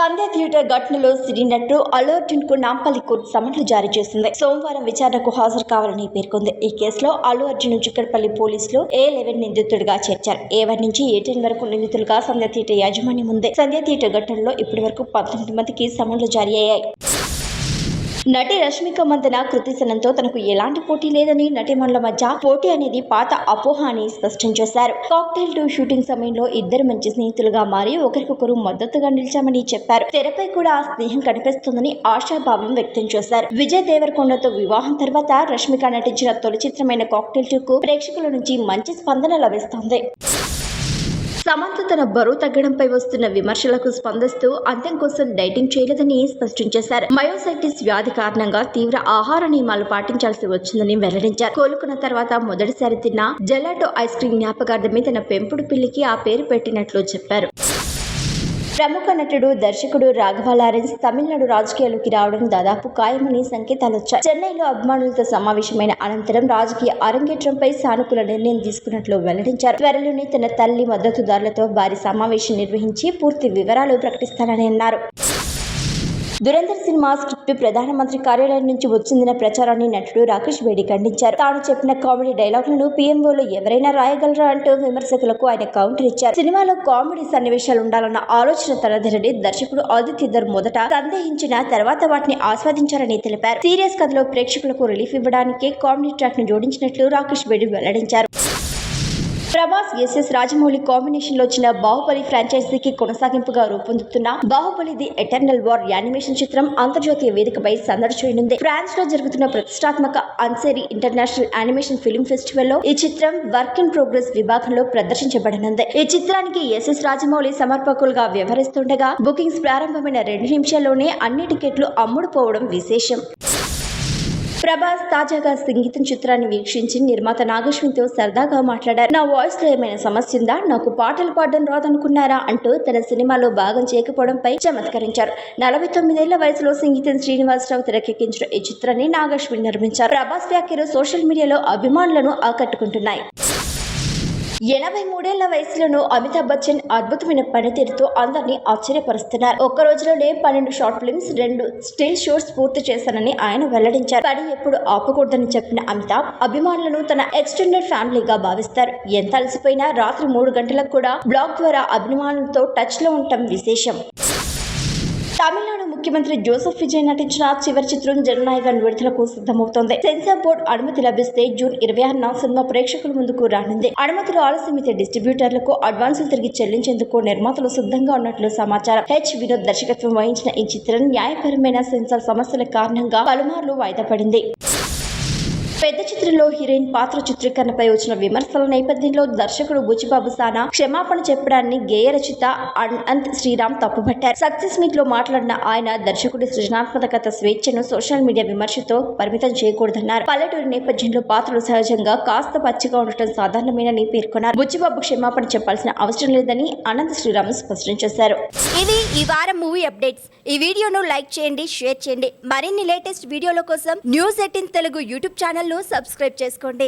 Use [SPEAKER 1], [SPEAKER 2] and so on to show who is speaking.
[SPEAKER 1] సంధ్య theatre ఘటనలో సినీ నటుడు అల్లు అర్జున్ కు నాంపల్లి కోర్టు సమన్లు జారీ చేసింది. సోమవారం విచారణకు హాజరు కావాలని పేర్కొంది. ఈ కేసులో అల్లు అర్జున్ చిక్కడపల్లి పోలీసులు A11 నిందితుడిగా చేర్చారు. A1 నుంచి A10 వరకు నిందితులుగా సంధ్య థియేటర్ యాజమాన్యం ఉంది. సంధ్య థియేటర్ ఘటనలో ఇప్పటి వరకు 19 మందికి సమన్లు జారీ అయ్యాయి. నటి రష్మిక మందన కృతి సనన్తో తనకు ఎలాంటి పోటీ లేదని నటిమణుల మధ్య పోటీ అనేది పాత అపోహ అని స్పష్టం చేశారు. కాక్టైల్ 2 షూటింగ్ సమయంలో ఇద్దరు మంచి స్నేహితులుగా మారి ఒకరికొకరు మద్దతుగా నిలిచామని చెప్పారు. తెరపై కూడా ఆ స్నేహం కనిపిస్తుందని ఆశాభావం వ్యక్తం చేశారు. విజయ్ దేవరకొండతో వివాహం తర్వాత రష్మిక నటించిన తొలి చిత్రమైన కాక్టైల్ 2కు ప్రేక్షకుల నుంచి మంచి స్పందన లభిస్తోంది. సమంత తన బరువు తగ్గడంపై వస్తున్న విమర్శలకు స్పందిస్తూ అంత్యం కోసం డైటింగ్ చేయలేదని స్పష్టం చేశారు. మయోసైటిస్ వ్యాధి కారణంగా తీవ్ర ఆహార నియమాలు పాటించాల్సి వచ్చిందని వెల్లడించారు. కోలుకున్న తర్వాత మొదటిసారి తిన్న జెలాటో ఐస్ క్రీం జ్ఞాపకార్థమే తన పెంపుడు పిల్లికి ఆ పేరు పెట్టినట్లు చెప్పారు. ప్రముఖ నటుడు దర్శకుడు రాఘవ లారెన్స్ తమిళనాడు రాజకీయాల్లోకి రావడం దాదాపు ఖాయమని సంకేతాలొచ్చాయి. చెన్నైలో అభిమానులతో సమావేశమైన అనంతరం రాజకీయ అరంగేట్రంపై సానుకూల నిర్ణయం తీసుకున్నట్లు వెల్లడించారు. త్వరలోనే తన తల్లి మద్దతుదారులతో భారీ సమావేశం నిర్వహించి పూర్తి వివరాలు ప్రకటిస్తానని అన్నారు. దురంధర్ సినిమా స్క్రిప్ట్ ప్రధానమంత్రి కార్యాలయం నుంచి వచ్చిందన్న ప్రచారాన్ని నటుడు రాకేష్ బేడి ఖండించారు. తాను చెప్పిన కామెడీ డైలాగులను PMOలో ఎవరైనా రాయగలరా అంటూ విమర్శకులకు ఆయన కౌంటర్ ఇచ్చారు. సినిమాలో కామెడీ సన్నివేశాలు ఉండాలన్న ఆలోచన తనదరని దర్శకుడు ఆదిత్య మొదట సందేహించిన తర్వాత వాటిని ఆస్వాదించారని తెలిపారు. సీరియస్ కథలో ప్రేక్షకులకు రిలీఫ్ ఇవ్వడానికే కామెడీ ట్రాక్ ను జోడించినట్లు రాకేష్ బేడి వెల్లడించారు. ప్రభాస్ SS రాజమౌళి కాంబినేషన్ లో వచ్చిన బాహుబలి ఫ్రాంచైజీకి కొనసాగింపుగా రూపొందుతున్న Baahubali the eternal war animation చిత్రం అంతర్జాతీయ వేదికపై సందడి చేయనుంది. ఫ్రాన్స్ లో జరుగుతున్న ప్రతిష్టాత్మక అన్సేరీ ఇంటర్నేషనల్ యానిమేషన్ ఫిల్మ్ ఫెస్టివల్ లో ఈ చిత్రం వర్క్ ఇన్ ప్రోగ్రెస్ విభాగంలో ప్రదర్శించబడనుంది. ఈ చిత్రానికి SS రాజమౌళి సమర్పకులుగా వ్యవహరిస్తుండగా బుకింగ్స్ ప్రారంభమైన 2 నిమిషాల్లోనే అన్ని టికెట్లు అమ్ముడుపోవడం విశేషం. ప్రభాస్ తాజాగా సంగీతం చిత్రాన్ని వీక్షించి నిర్మాత నాగశ్విన్తో సరదాగా మాట్లాడారు. నా వాయిస్ లో ఏమైనా సమస్య ఉందా, నాకు పాటలు పాడడం రాదనుకున్నారా అంటూ తన సినిమాలో భాగం చేయకపోవడంపై చమత్కరించారు. 49 ఏళ్ల వయసులో సంగీతం శ్రీనివాసరావు తెరకెక్కించిన ఈ చిత్రాన్ని నాగశ్విన్ నిర్మించారు. ప్రభాస్ వ్యాఖ్యలు సోషల్ మీడియాలో అభిమానులను ఆకట్టుకుంటున్నాయి. 83 ఏళ్ల వయసులోనూ అమితాబ్ బచ్చన్ అద్భుతమైన పనితీరుతో అందరినీ ఆశ్చర్యపరుస్తున్నారు. ఒక్క రోజులోనే 12 షార్ట్ ఫిల్మ్స్, 2 స్టిల్ షోస్ పూర్తి చేశానని ఆయన వెల్లడించారు. పని ఎప్పుడు ఆపకూడదని చెప్పిన అమితాబ్ అభిమానులను తన ఎక్స్టెండెడ్ ఫ్యామిలీగా భావిస్తారు. ఎంత అలసిపోయినా రాత్రి 3 గంటలకు కూడా బ్లాగ్ ద్వారా అభిమానులతో టచ్ లో ఉండటం విశేషం. తమిళనాడు ముఖ్యమంత్రి జోసెఫ్ విజయ్ నటించిన చివరి చిత్రం జననాయగన్ విడుదలకు సిద్ధమవుతోంది. సెన్సార్ బోర్డు అనుమతి లభిస్తే జూన్ 26న సినిమా ప్రేక్షకుల ముందుకు రానుంది. అనుమతులు ఆలస్యమైతే డిస్ట్రిబ్యూటర్లకు అడ్వాన్సులు తిరిగి చెల్లించేందుకు నిర్మాతలు సిద్ధంగా ఉన్నట్లు సమాచారం. వినోద్ దర్శకత్వం వహించిన ఈ చిత్రం న్యాయపరమైన సెన్సార్ సమస్యల కారణంగా పలుమార్లు వాయిదా పడింది. పెద్ద చిత్రంలో హీరోయిన్ పాత్ర చిత్రీకరణపై వచ్చిన విమర్శల నేపథ్యంలో దర్శకుడు బుచ్చిబాబు సానా క్షమాపణ చెప్పడాన్ని గేయ రచయిత అనంత్ శ్రీరామ్ తప్పుపట్టారు. సక్సెస్ మీట్ లో మాట్లాడిన ఆయన దర్శకుడి సృజనాత్మకత స్వేచ్ఛను సోషల్ మీడియా విమర్శతో పరిమితం చేయకూడదన్నారు. పల్లెటూరు నేపథ్యంలో పాత్రలు సహజంగా కాస్త పచ్చిగా ఉండటం సాధారణమేనని పేర్కొన్నారు. బుచ్చిబాబు క్షమాపణ చెప్పాల్సిన అవసరం లేదని అనంత్ శ్రీరామ్ స్పష్టం చేశారు.
[SPEAKER 2] ఇది ఈ వారం మూవీ అప్డేట్స్. ఈ వీడియోను లైక్ చేయండి, షేర్ చేయండి. మరిన్ని లేటెస్ట్ వీడియోల కోసం News18 Telugu YouTube channel subscribe చేసుకోండి.